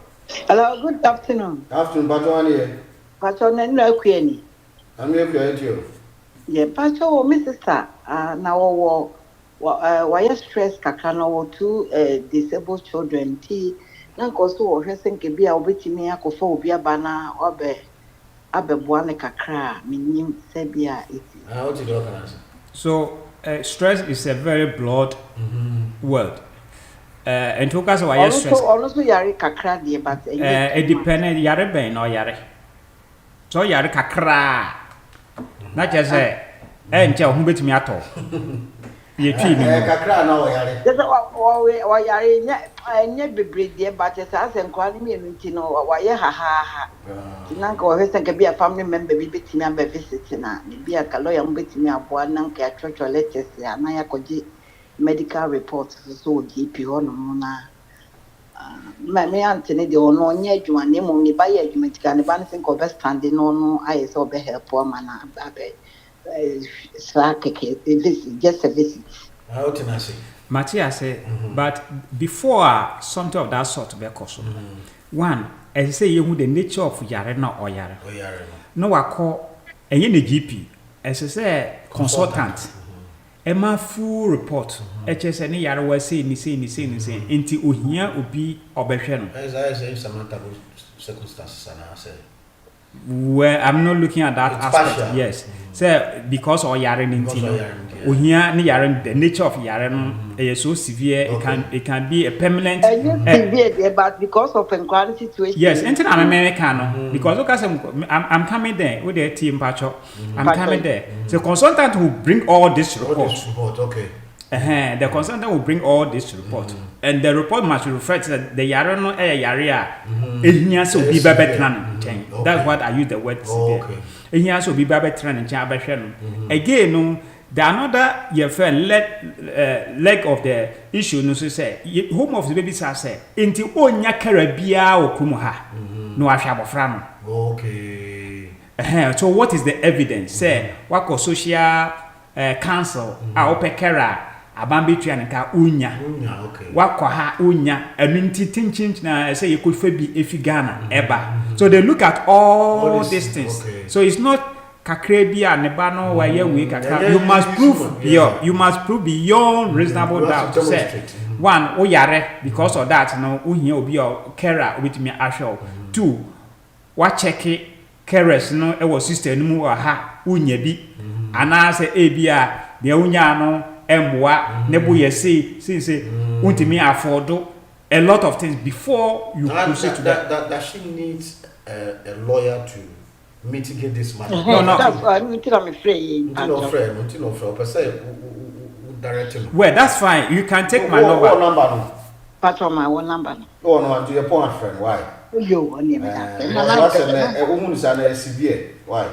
Hello, good afternoon. Afternoon, Pacho here. Pacho na kwani. I'm here for you. Yeah, Pacho, my sister, na wo stress kakra na wo two disabled children. na nko so wo hwese nke bia obetimi akofa obi aba na abeboa ne kakra menim se bia eti what did you organize? So stress is a very broad word. And to cause why stress. Also yare kakra de but it depends yare ben no yare. So yare kakra. Na just say nche ho betimi ato. Ye twi ni. Kakra na o yare. Just o yare nya bebre de but say asenkwa ni me nti no wa ye ha. Nanka o hwese nke bia family member bi betimi aba visit na bia ka lawyer mo betimi aboa nanka ya church lectures ya na ya koji medical report so GP hono na me antene de ono nya adwuma ne mo ni ba ye adwuma tika ne ba ne think of stand no aye so be help o ma na abe this just a visit. How can I say? Matthias say, but before something of that sort be cause one, as I say, you the nature of yare na or yare. No, I call a GP, as I say, consultant. A man full report. HS any yare was saying, into Uhia Ubi or Beshano. As I say, Samantha circumstances, and I say, well, I'm not looking at that aspect. Partial. Yes. So because or yaren Uhia ni yaren, the nature of yaren is so severe, it can be a permanent severe, but because of inquiry situation. Yes, into American because look, I'm coming there with the team patcho. I'm coming there. So consultant will bring all this report. Okay. The consultant will bring all this report, and the report must reflect that the yare no yarea. So be better. That's what I use the word severe. Here so be better and chabashano. Again, no, the another your friend leg of the issue no so say home of the babies are say into onya Caribbean or Kumuha. No ashabofrano. Okay. So what is the evidence? Say what social council opekera abambi tuanka unya okay wakwa unya anunti tinchin na say you could be efi Ghana eba so they look at all these things so it's not kakrebia neba no why we kakra you must prove you must prove beyond reasonable doubt to say one oyare because of that no uhia obi o kera obitimi ahwe two wa check carers no e wo sister no mu ha unya bi ana say ebia de unya no emwa nebo yesi say untimi afford a lot of things before you proceed to that she needs a lawyer to mitigate this matter. No. That's why I'm afraid. Well, that's fine. You can take my number. What number? Part of my one number. Oh no, do your point, friend. Why? You only a woman's severe. Why?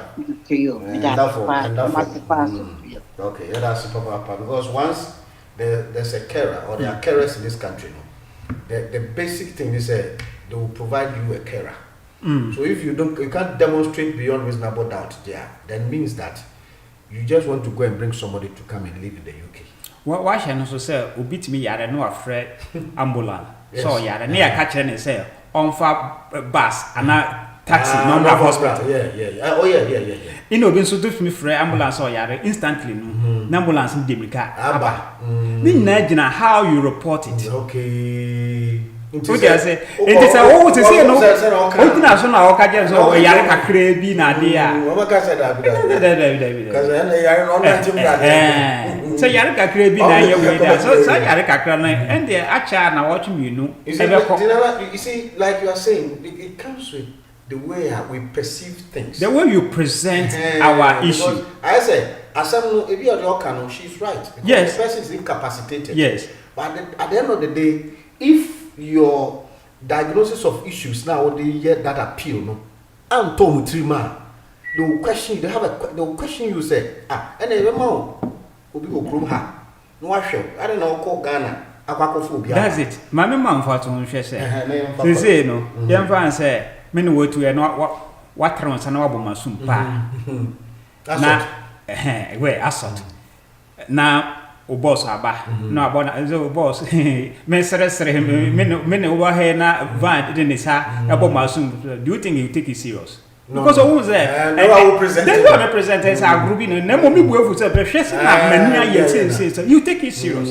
To you. Okay, that's super papa. Because once there's a carer or there are carers in this country, the basic thing is they will provide you a carer. So if you can't demonstrate beyond reasonable doubt there, then means that you just want to go and bring somebody to come and live in the UK. Why shall I say obit me yare no afraid ambulance? So yare near catching and say on far bus and taxi number hospital. Yeah. Oh yeah. You know, been so do me free ambulance or yare instantly. Ambulance in Demika. Abba. Imagine how you report it. Okay. Okay, I say it is a to say no. International or kaje so yare kakre bi na dey a. Mama ka say that. Because yare no na tim that. So yare kakre bi na ye we there. So yare kakra na and the acha na watch me no. You see, like you are saying, it comes with the way we perceive things. The way you present our issue. I say, as some if you are your canon, she's right. Because yes. The person is incapacitated. Yes. But at the end of the day, if your diagnosis of issues now they hear that appeal, no, and Tom Trima, they will question you. They will question you. Say, and then remember, obi go groom her. No, I don't know. Call Ghana. That's it. My man for to say. They say no. Young fan say, "Many way to what trans and obomasum pa." Na, where assault. Now. O boss aba no abona so boss me sere me over here na van in this ha abomasum. Do you think you take it serious? Because who's there? No, I will present. Then you represent as a group. No, mommy, we have to say, you take it serious.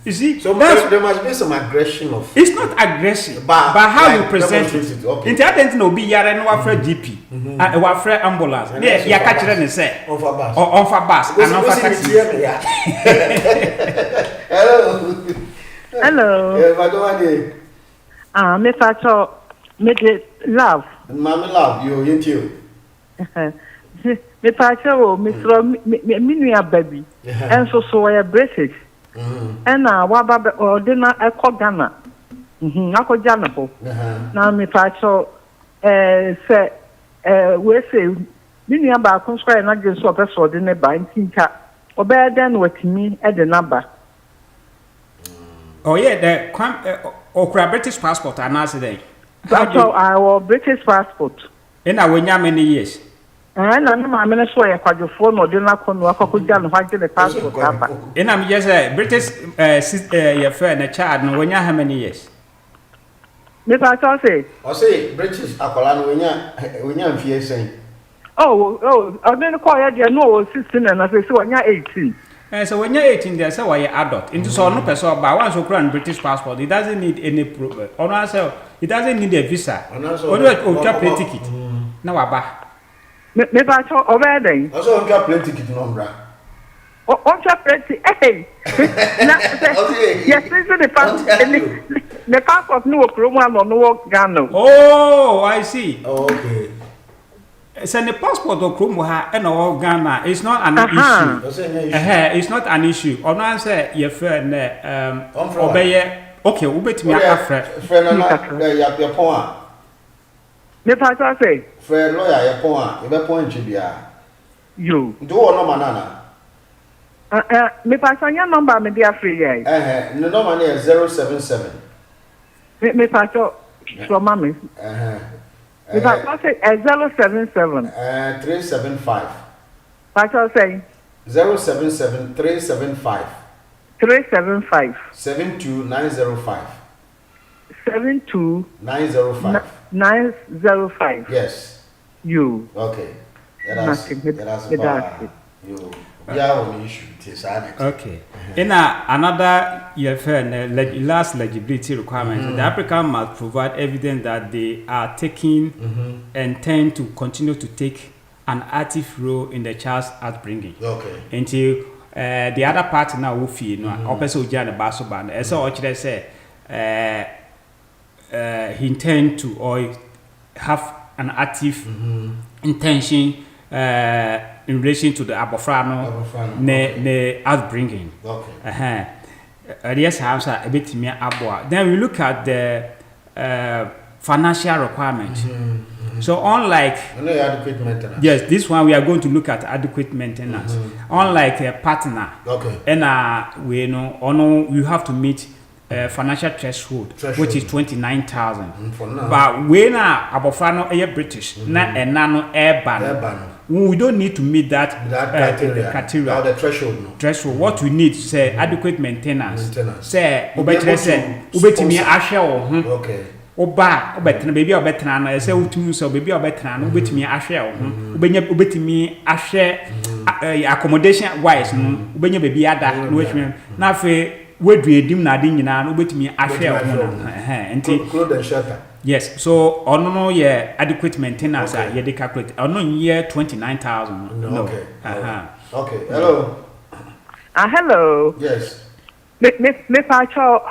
You see, so there must be some aggression of. It's not aggressive, but how like, you present it. Okay. Intelligent no be yare no afre GP, afre ambulance. Yeah, you catch them and say on for bus, and on for taxi. Hello. Hello. Me facho me de love. Mama love you into. Me facho me from me nua baby. And so we are British. And waba ordina eko Ghana. Akoja na ho. Na me facho say we say me nua ba ko so na gbe so person ordina ba ntinka. Obe den watimi e de number. Oh yeah, the okra British passport and accident. That's how our British passport. And I will how many years? And I'm a so I quite your phone or dinner con work or the passport. And I'm just a British your friend, a child, no when you how many years? If I say British Akolan when you're fear saying. Oh, I didn't call you no 16 and I say so when you're 18. And so when you're 18, there's a way adult. Into so no person by once you British passport, it doesn't need any proof. On ourselves, it doesn't need a visa. Or plane ticket. No, Abba. Maybe I saw already. Also, on plane ticket number. On your plane ticket. Hey, yes, this is the passport no program or no Ghana. Oh, I see. Okay. So the passport of Kumuha and all Ghana is not an issue. It's not an issue. Or not say your friend obey. Okay, we bet me a friend your point. Me pastor say. Friend lawyer your point. You be point chibia. You. Do no manana. Me pastor your number me be free yeah. The number is 077. Me pastor from mommy. If I say 077 375. Pastor say 077 375 375 72905 72905 905. Yes. You. Okay. That's about you. Okay. In another last legibility requirement, the applicant must provide evidence that they are taking and tend to continue to take an active role in the child's upbringing. Okay. Until the other part now will feel no person will the basso band. And so actually say he intend to or have an active intention in relation to the abofrano ne upbringing. Okay. Yes, answer a bit more aboa. Then we look at the financial requirements. So unlike adequate maintenance. Yes, this one we are going to look at adequate maintenance. Unlike a partner, and we know you have to meet financial threshold, which is 29,000. But when abofrano are British, na and nano airban. We don't need to meet that criteria. The threshold. No. Threshold. What we need say adequate maintenance. Say obetire say obetimi ahwe wo. Okay. Oba obetena baby obetena no say utumi so baby obetena no obetimi ahwe wo. Obetimi ahwe accommodation wise no obenya baby ada no wetumi na afi wedu edim na ade nyina no obetimi ahwe wo. Clothes and shelter. Yes, so no yeah adequate maintenance you dey calculate year 29,000. No. Okay. Okay. Hello. Hello. Yes. Me pacho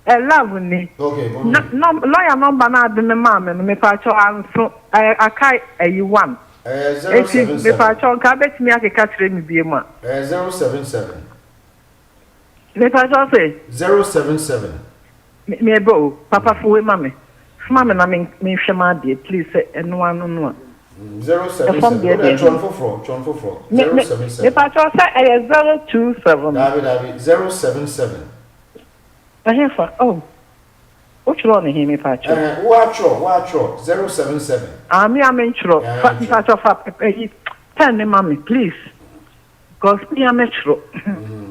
love ni. Okay. No lawyer number na de me ma me pacho anso akai ayi1. 077. Me pacho ka betimi akeka kire mi bie mu. 077. Me pacho say 077. Me bo papa fuwe mame. Mama na me hwema de please eno anu no 077 John for 077 me pa cho say 027 David 077 ahefa what you want me pa cho what 077 me am chro pa cho fa pen me mama please because me am chro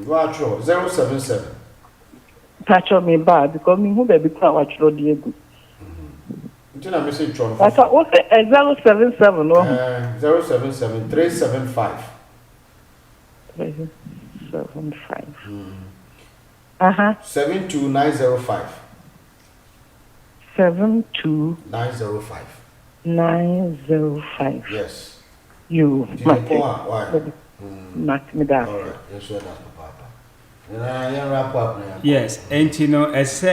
what 077 pa cho me bad because me who be kwa chro de egu Until I message Trump. I thought what's it 077 no? 077 375. 375. 72905. 72905. 905. Yes. You. Why? Mark me down. All right. Yes, sir. That's Papa. And wrap up now. Yes, and you know, as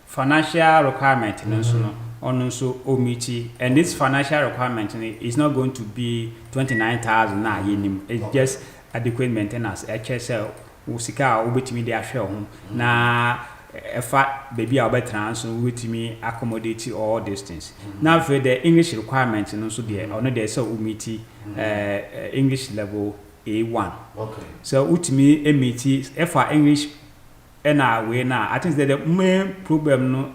financial requirement, also omiti, and this financial requirement is not going to be 29,000 now. It's just adequate maintenance. HSL, Usika, ubitimi de ashell na baby I'll so with me accommodate all these things. Now for the English requirement, and also there, or no, there's so umiti English level A1. Okay. So ultimately, MET, for English, and we now. I think that the main problem no,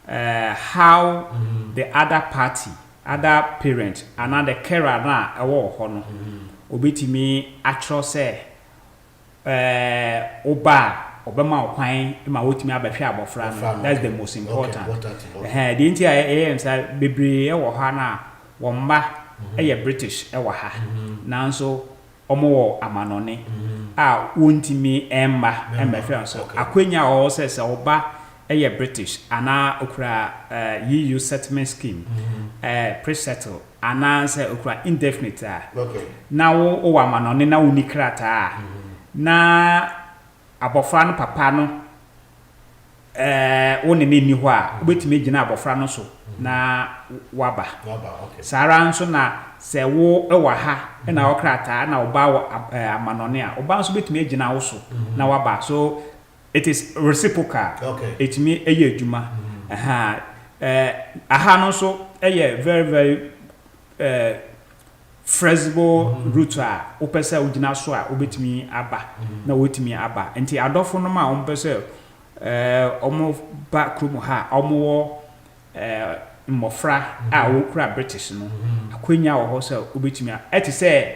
how the other party, other parent, another carer na hono. Obetimi actual say, oba okwan ma wotimi abahwe abofra no. That's the most important. The entire say bebre wo ha na wo mba British ha. Nanso omo amanone a wontimi emba emahwe so akwenya o se oba British ana okra EU settlement scheme pre-settle ana se okra indefinite okay na wo amanone na unikrata na abofra no papa no woni ni ho a obetime gina abofra no so na waba okay sara nso na se wo ewa ha na okrata na oba amanone a oba nso betime gina wo so na waba so it is reciprocal. Okay. It me eye adwuma. Aha no so eye very flexible route a opese ugina so a obetimi aba na wotimi aba. Enti adofo no ma ompese omo ba krum ha omo wo mmofra a wokura British no akwenya wo ho se obetimi eti se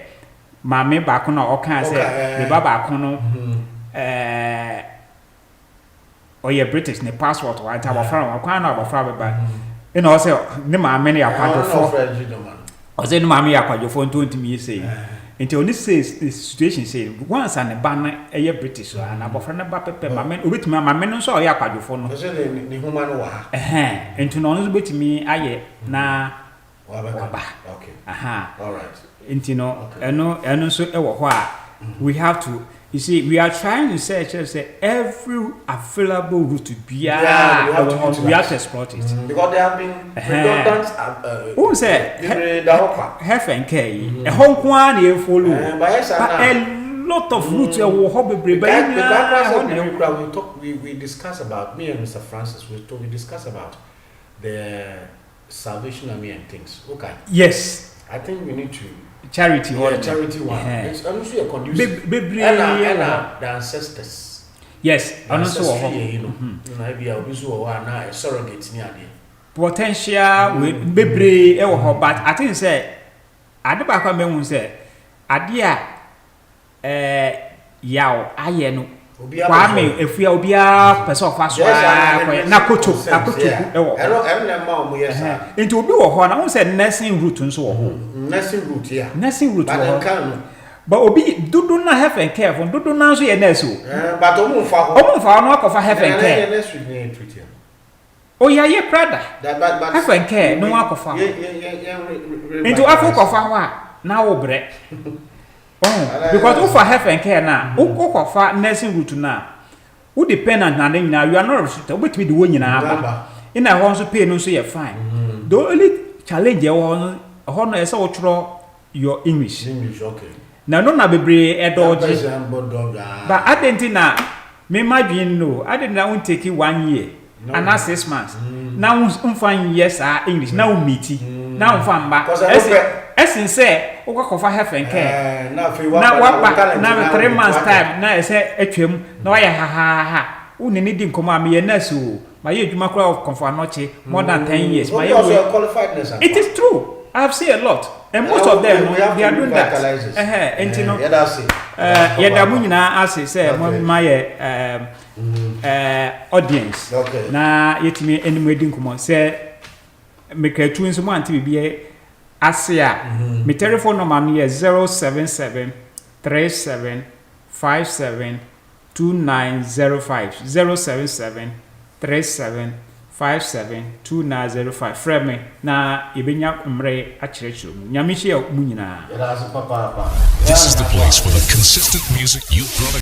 maame ba ko na okan se the baba ko no British ne passport wa ta abofra wa kwan na abofra beba e na o se ne maame ne akwadofo o se ne maame yakwadofo ntontimi say nti oni say situation say once an ba na British na abofra na ba pepe maame obetimi maame no so o yakwadofo no se ne huma no wa nti no no betimi aye na waba okay all right nti no eno so e wo ho a we have to. You see, we are trying to say every available route to be we have to exploit it. Because there have been redundant who say health and care a Hong Kong they follow but a lot of routes we discuss about me and Mr. Francis we discuss about the Salvation Army and things. Okay. Yes. I think we need to charity one. Charity one. It's honestly a conducive. And the ancestors. Yes, honestly, you know, maybe I'll be so a surrogate near the potential with bebre but I think say ade ba kwa me say ade a yaw aye no kwame efia obia pese ofa so na koto akoto ewo nti obi wo ho na won say nursing route nso wo ho nursing route ya nursing route wo but obi dudu na health and care for dudu na so ye nurse o but omo fa no akofa health and care oh yeah brother health and care no akofa nti akofa ho a na wo bre because for health and care na for nursing route na who dependent na you are not restricted but the one nyina in a house pay no so you fine the only challenge you want no is your English okay na no na bebre edoji but adentina me madwin no adentina won take 1 year and 6 months now unfan years English now meet now unfan ba essence say okofa health and care na wapa na 3 months time na say atwam na waya ha unini di nkomo am ye nurse o ma ye adwuma kora of comfort anoche more than 10 years ma ye qualified nurse. It is true. I have seen a lot and most of them they are doing that entino yeda mu nyina ase say my audience na yetimi enimu edi nkomo say mekatu nso mo ante bibie ase a me telephone number no yɛ 077 37 57 2905 077 37 57 2905 frɛ me na yɛbɛnya mmerɛ akyerɛkyerɛ mu nyame hyia mu nyinaa Yɛda ase papa. This is the place for the consistent music you've brought